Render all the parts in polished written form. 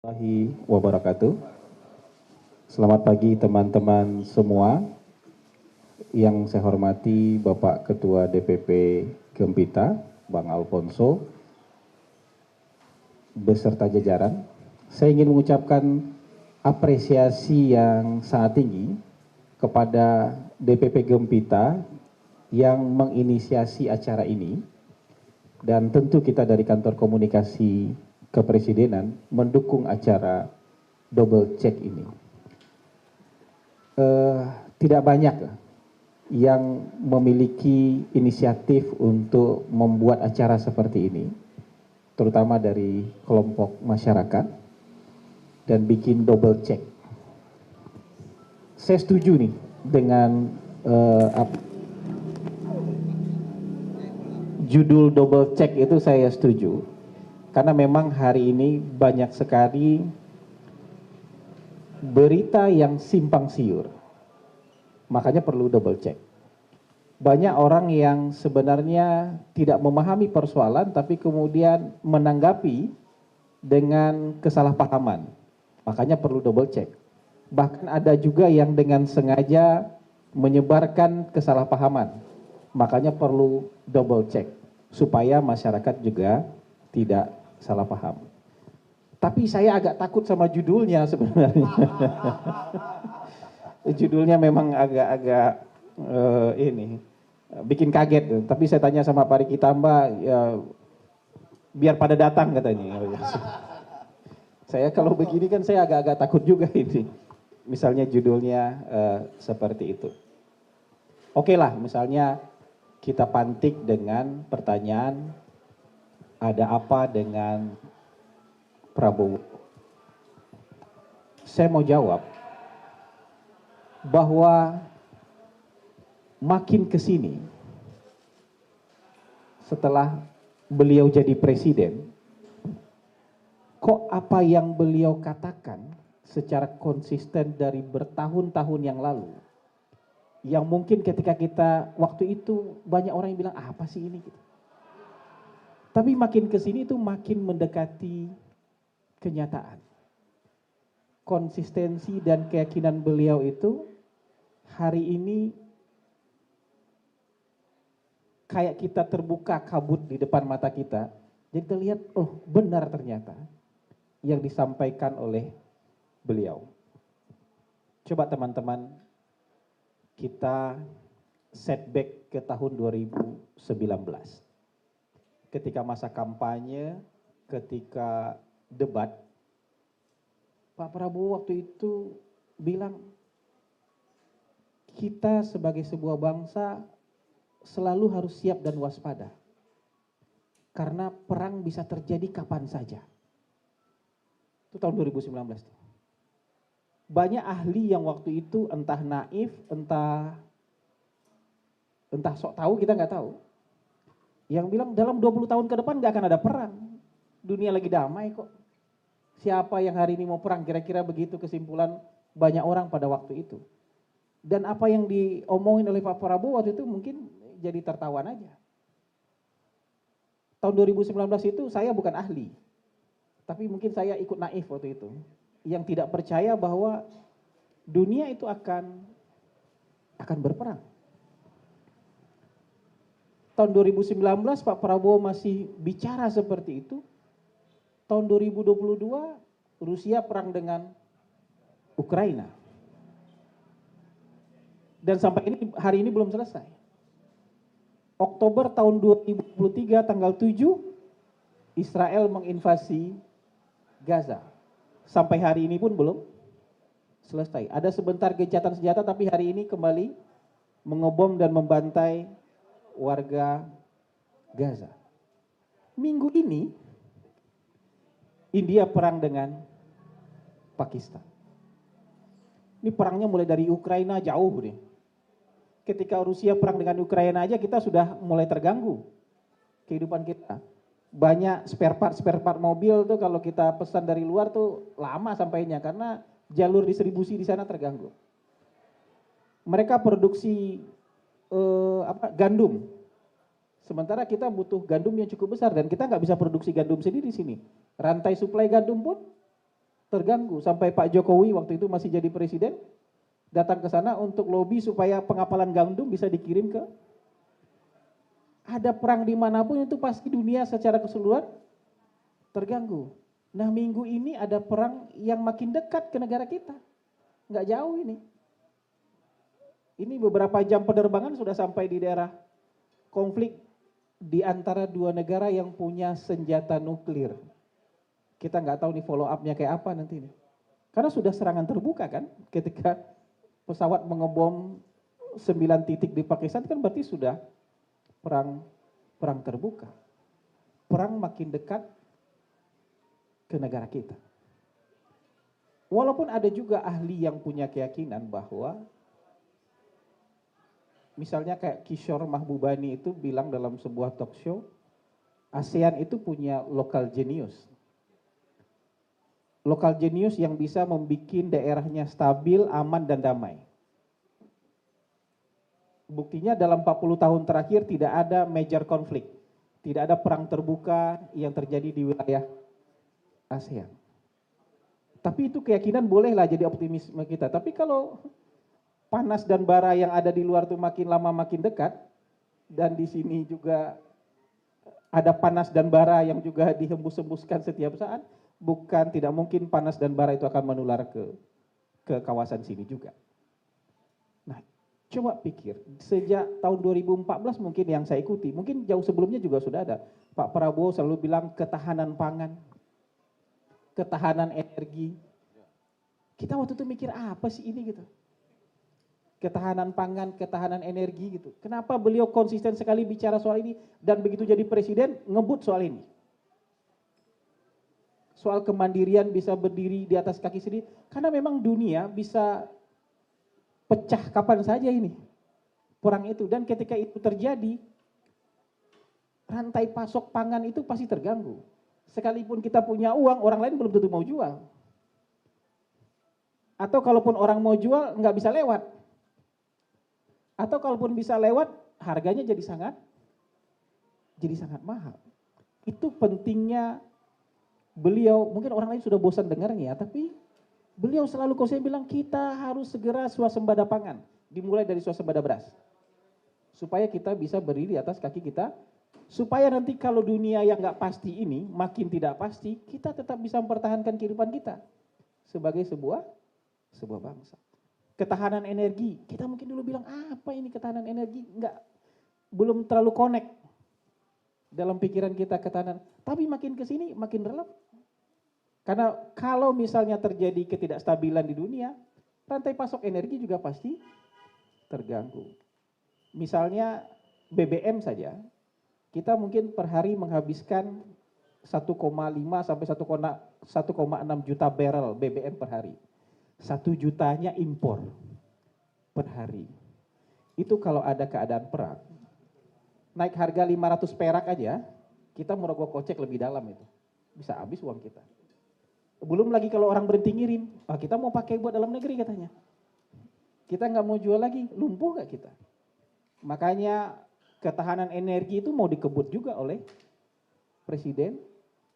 Warahmatullahi wabarakatuh. Selamat pagi teman-teman semua. Yang saya hormati Bapak Ketua DPP Gempita, Bang Alfonso, beserta jajaran. Saya ingin mengucapkan apresiasi yang sangat tinggi kepada DPP Gempita yang menginisiasi acara ini. Dan tentu kita dari Kantor Komunikasi Kepresidenan mendukung acara double check ini. Tidak banyak yang memiliki inisiatif untuk membuat acara seperti ini, terutama dari kelompok masyarakat, dan bikin double check. Saya setuju nih dengan judul double check itu, saya setuju. Karena memang hari ini banyak sekali berita yang simpang siur. Makanya perlu double check. Banyak orang yang sebenarnya tidak memahami persoalan tapi kemudian menanggapi dengan kesalahpahaman. Makanya perlu double check. Bahkan ada juga yang dengan sengaja menyebarkan kesalahpahaman. Makanya perlu double check supaya masyarakat juga tidak salah paham. Tapi saya agak takut sama judulnya sebenarnya. Judulnya memang agak-agak bikin kaget. Tapi saya tanya sama Pak Riki Tamba, ya, biar pada datang katanya. Saya kalau begini kan saya agak-agak takut juga ini. Misalnya judulnya seperti itu. Oke lah, misalnya kita pantik dengan pertanyaan, ada apa dengan Prabowo? Saya mau jawab bahwa makin ke sini setelah beliau jadi presiden, kok apa yang beliau katakan secara konsisten dari bertahun-tahun yang lalu, yang mungkin ketika kita waktu itu banyak orang yang bilang apa sih ini gitu. Tapi makin ke sini itu makin mendekati kenyataan. Konsistensi dan keyakinan beliau itu hari ini kayak kita terbuka kabut di depan mata kita. Jadi kita lihat, oh benar ternyata yang disampaikan oleh beliau. Coba teman-teman kita setback ke tahun 2019. Ketika masa kampanye, ketika debat, Pak Prabowo waktu itu bilang, kita sebagai sebuah bangsa selalu harus siap dan waspada. Karena perang bisa terjadi kapan saja. Itu tahun 2019. Banyak ahli yang waktu itu entah naif, entah sok tahu, kita nggak tahu. Yang bilang dalam 20 tahun ke depan nggak akan ada perang. Dunia lagi damai kok. Siapa yang hari ini mau perang? Kira-kira begitu kesimpulan banyak orang pada waktu itu. Dan apa yang diomongin oleh Pak Prabowo waktu itu mungkin jadi tertawan aja. Tahun 2019 itu saya bukan ahli. Tapi mungkin saya ikut naif waktu itu. Yang tidak percaya bahwa dunia itu akan berperang. Tahun 2019 Pak Prabowo masih bicara seperti itu. Tahun 2022 Rusia perang dengan Ukraina. Dan sampai hari ini belum selesai. Oktober tahun 2023 tanggal 7 Israel menginvasi Gaza. Sampai hari ini pun belum selesai. Ada sebentar gencatan senjata tapi hari ini kembali mengebom dan membantai warga Gaza. Minggu ini India perang dengan Pakistan. Ini perangnya mulai dari Ukraina jauh nih. Ketika Rusia perang dengan Ukraina aja kita sudah mulai terganggu kehidupan kita. Banyak spare part mobil tuh kalau kita pesan dari luar tuh lama sampainya karena jalur distribusi di sana terganggu. Mereka produksi gandum. Sementara kita butuh gandum yang cukup besar dan kita nggak bisa produksi gandum sendiri di sini. Rantai suplai gandum pun terganggu. Sampai Pak Jokowi waktu itu masih jadi presiden, datang ke sana untuk lobby supaya pengapalan gandum bisa dikirim ke. Ada perang dimanapun itu pasti dunia secara keseluruhan terganggu. Nah minggu ini ada perang yang makin dekat ke negara kita. Nggak jauh ini. Ini beberapa jam penerbangan sudah sampai di daerah konflik di antara dua negara yang punya senjata nuklir. Kita nggak tahu nih follow up-nya kayak apa nanti nih. Karena sudah serangan terbuka kan, ketika pesawat mengebom 9 titik di Pakistan kan berarti sudah perang terbuka. Perang makin dekat ke negara kita. Walaupun ada juga ahli yang punya keyakinan bahwa misalnya kayak Kishore Mahbubani itu bilang dalam sebuah talk show, ASEAN itu punya local genius. Local genius yang bisa membuat daerahnya stabil, aman, dan damai. Buktinya dalam 40 tahun terakhir tidak ada major konflik. Tidak ada perang terbuka yang terjadi di wilayah ASEAN. Tapi itu keyakinan bolehlah jadi optimisme kita. Tapi kalau panas dan bara yang ada di luar tuh makin lama makin dekat, dan di sini juga ada panas dan bara yang juga dihembus-hembuskan setiap saat, tidak mungkin panas dan bara itu akan menular ke kawasan sini juga. Nah, coba pikir, sejak tahun 2014 mungkin yang saya ikuti, mungkin jauh sebelumnya juga sudah ada. Pak Prabowo selalu bilang ketahanan pangan, ketahanan energi. Kita waktu itu mikir apa sih ini gitu. Ketahanan pangan, ketahanan energi gitu. Kenapa beliau konsisten sekali bicara soal ini dan begitu jadi presiden ngebut soal ini. Soal kemandirian bisa berdiri di atas kaki sendiri. Karena memang dunia bisa pecah kapan saja ini. Perang itu. Dan ketika itu terjadi, rantai pasok pangan itu pasti terganggu. Sekalipun kita punya uang, orang lain belum tentu mau jual. Atau kalaupun orang mau jual, nggak bisa lewat. Atau kalaupun bisa lewat, harganya jadi sangat mahal. Itu pentingnya beliau, mungkin orang lain sudah bosan dengarnya, tapi beliau selalu konsisten bilang kita harus segera swasembada pangan, dimulai dari swasembada beras. Supaya kita bisa berdiri di atas kaki kita, supaya nanti kalau dunia yang nggak pasti ini, makin tidak pasti, kita tetap bisa mempertahankan kehidupan kita sebagai sebuah bangsa. Ketahanan energi, kita mungkin dulu bilang apa ini ketahanan energi, belum terlalu connect dalam pikiran kita ketahanan, tapi makin kesini makin relevan. Karena kalau misalnya terjadi ketidakstabilan di dunia, rantai pasok energi juga pasti terganggu. Misalnya BBM saja, kita mungkin per hari menghabiskan 1,5 sampai 1,6 juta barrel BBM per hari. 1 jutanya impor per hari. Itu kalau ada keadaan perang, naik harga 500 perak aja, kita merogoh kocek lebih dalam itu. Bisa habis uang kita. Belum lagi kalau orang berhenti ngirim, kita mau pakai buat dalam negeri katanya. Kita nggak mau jual lagi, lumpuh gak kita? Makanya ketahanan energi itu mau dikebut juga oleh Presiden.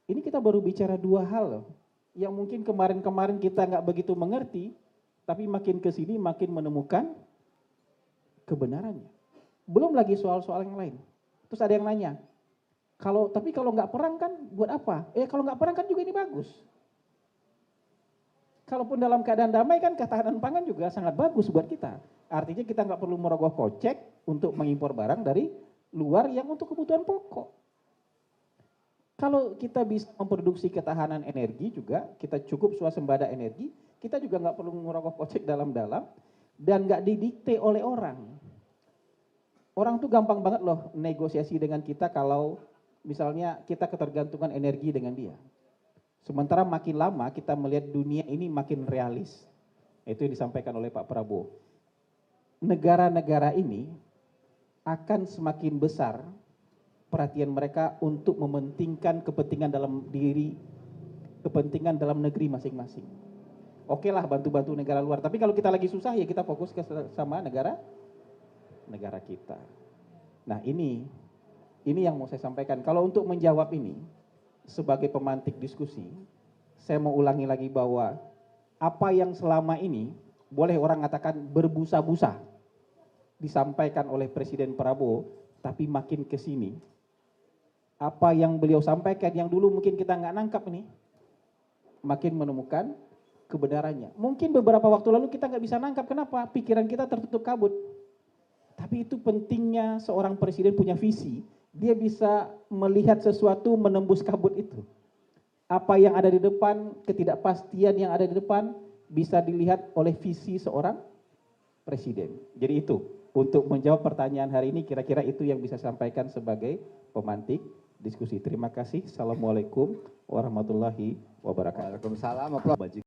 Ini kita baru bicara 2 hal loh. Yang mungkin kemarin-kemarin kita nggak begitu mengerti, tapi makin kesini makin menemukan kebenarannya. Belum lagi soal-soal yang lain. Terus ada yang nanya, tapi kalau nggak perang kan buat apa? Kalau nggak perang kan juga ini bagus. Kalaupun dalam keadaan damai kan ketahanan pangan juga sangat bagus buat kita. Artinya kita nggak perlu merogoh kocek untuk mengimpor barang dari luar yang untuk kebutuhan pokok. Kalau kita bisa memproduksi ketahanan energi juga, kita cukup swasembada energi, kita juga nggak perlu merogoh kocek dalam-dalam dan nggak didikte oleh orang. Orang tuh gampang banget loh negosiasi dengan kita kalau misalnya kita ketergantungan energi dengan dia. Sementara makin lama kita melihat dunia ini makin realis. Itu yang disampaikan oleh Pak Prabowo. Negara-negara ini akan semakin besar perhatian mereka untuk mementingkan kepentingan dalam negeri masing-masing. Oke lah bantu-bantu negara luar, tapi kalau kita lagi susah ya kita fokus ke sama negara kita. Nah ini yang mau saya sampaikan. Kalau untuk menjawab ini sebagai pemantik diskusi, saya mau ulangi lagi bahwa apa yang selama ini boleh orang katakan berbusa-busa disampaikan oleh Presiden Prabowo, tapi makin ke sini apa yang beliau sampaikan yang dulu mungkin kita nggak nangkap ini, makin menemukan kebenarannya. Mungkin beberapa waktu lalu kita nggak bisa nangkap, kenapa? Pikiran kita tertutup kabut. Tapi itu pentingnya seorang presiden punya visi, dia bisa melihat sesuatu menembus kabut itu. Apa yang ada di depan, ketidakpastian yang ada di depan, bisa dilihat oleh visi seorang presiden. Jadi itu, untuk menjawab pertanyaan hari ini, kira-kira itu yang bisa sampaikan sebagai pemantik diskusi. Terima kasih. Assalamualaikum warahmatullahi wabarakatuh. Waalaikumsalam.